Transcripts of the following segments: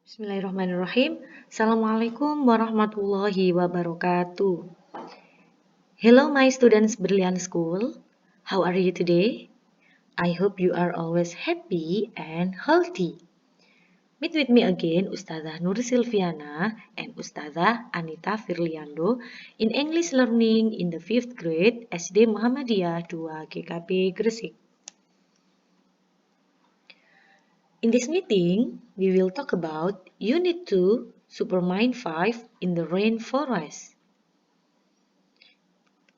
Bismillahirrahmanirrahim. Assalamualaikum warahmatullahi wabarakatuh. Hello my students BerLIAN School. How are you today? I hope you are always happy and healthy. Meet with me again Ustadzah Nur Silfiana and Ustadzah Anita Firlyandi in English learning in the 5th grade SD Muhammadiyah 2 GKP Gresik. In this meeting, we will talk about Unit 2, Supermind 5 in the Rainforest.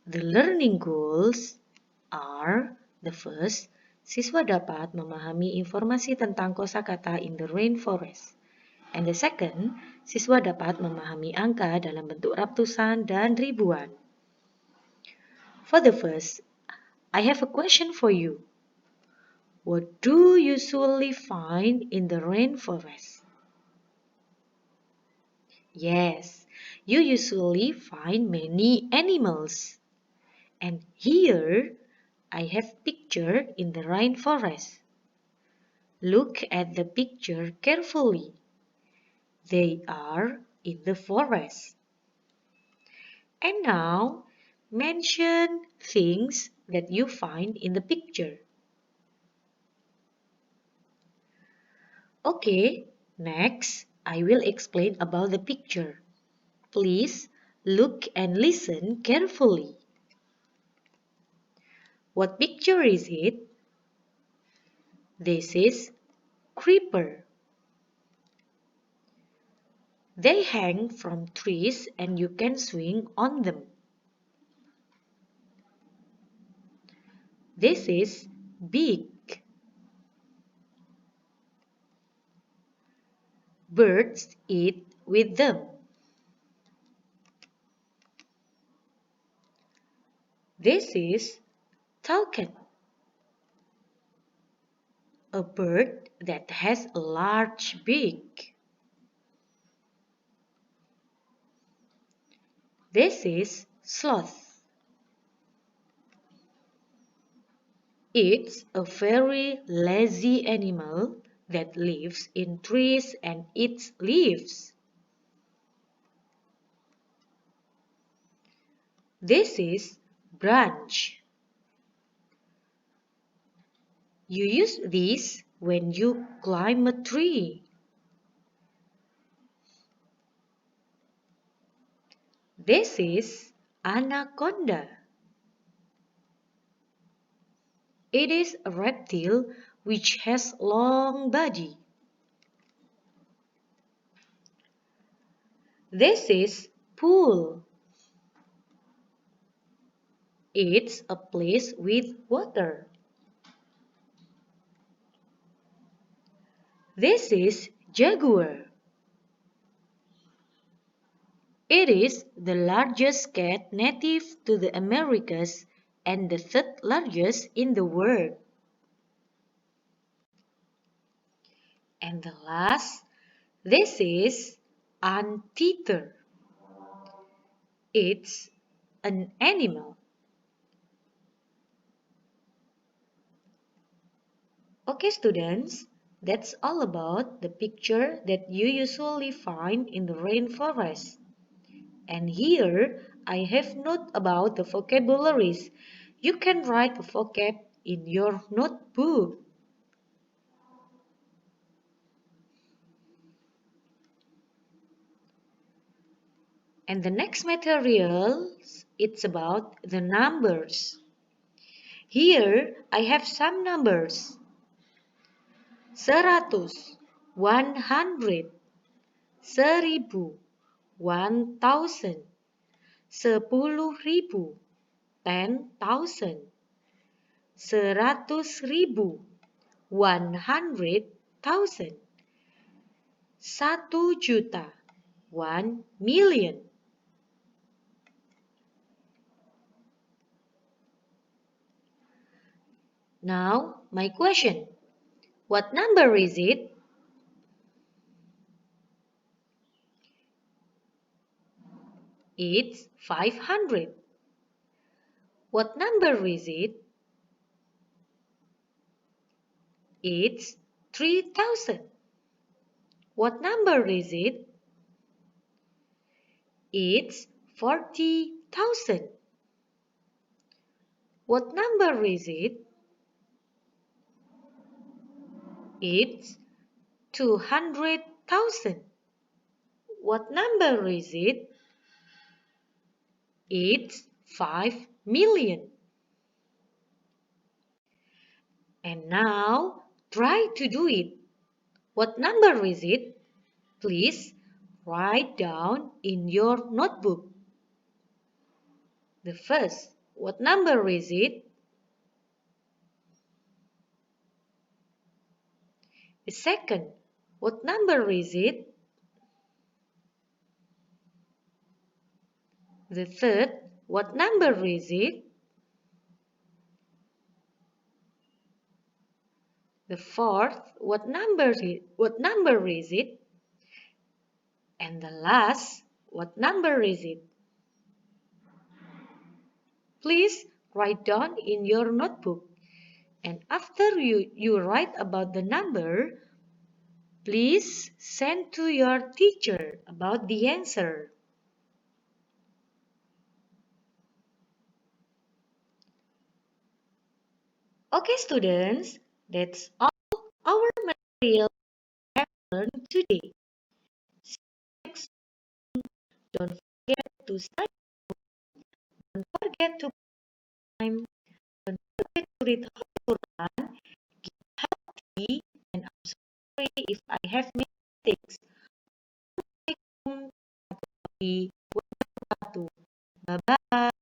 The learning goals are: the first, siswa dapat memahami informasi tentang kosakata in the rainforest. And the second, siswa dapat memahami angka dalam bentuk ratusan dan ribuan. For the first, I have a question for you. What do you usually find in the rainforest? Yes, you usually find many animals. And here I have picture in the rainforest. Look at the picture carefully. They are in the forest. And now mention things that you find in the picture. Okay, next I will explain about the picture. Please look and listen carefully. What picture is it? This is creeper. They hang from trees and you can swing on them. This is big. Birds eat with them. This is toucan, a bird that has a large beak. This is sloth. It's a very lazy animal that lives in trees and eats leaves. This is branch. You use this when you climb a tree. This is anaconda. It is a reptile which has long body. This is pool. It's a place with water. This is jaguar. It is the largest cat native to the Americas and the third largest in the world. And the last, this is anteater. It's an animal. Okay students, that's all about the picture that you usually find in the rainforest. And here I have note about the vocabularies. You can write a vocab in your notebook. And the next materials, it's about the numbers. Here I have some numbers. 100, 100, 1000, 1000, 10.000, 10,000, 100.000, 100,000, 1 juta, 1 million. Now, my question. What number is it? It's 500. What number is it? It's 3000. What number is it? It's 40,000. What number is it? It's 200,000. What number is it? It's 5 million. And now try to do it. What number is it? Please write down in your notebook. The first, what number is it? The second, what number is it? The third, what number is it? The fourth, what number is it? And the last, what number is it? Please write down in your notebook. And after you write about the number, please send to your teacher about the answer. Okay, students, that's all our material we have learned today. See you next time. Don't forget to study. Don't forget to time. Don't forget to read Al-Quran. Keep healthy, and I'm sorry if I have made mistakes. Assalamualaikum warahmatullahi wabarakatuh. Bye-bye.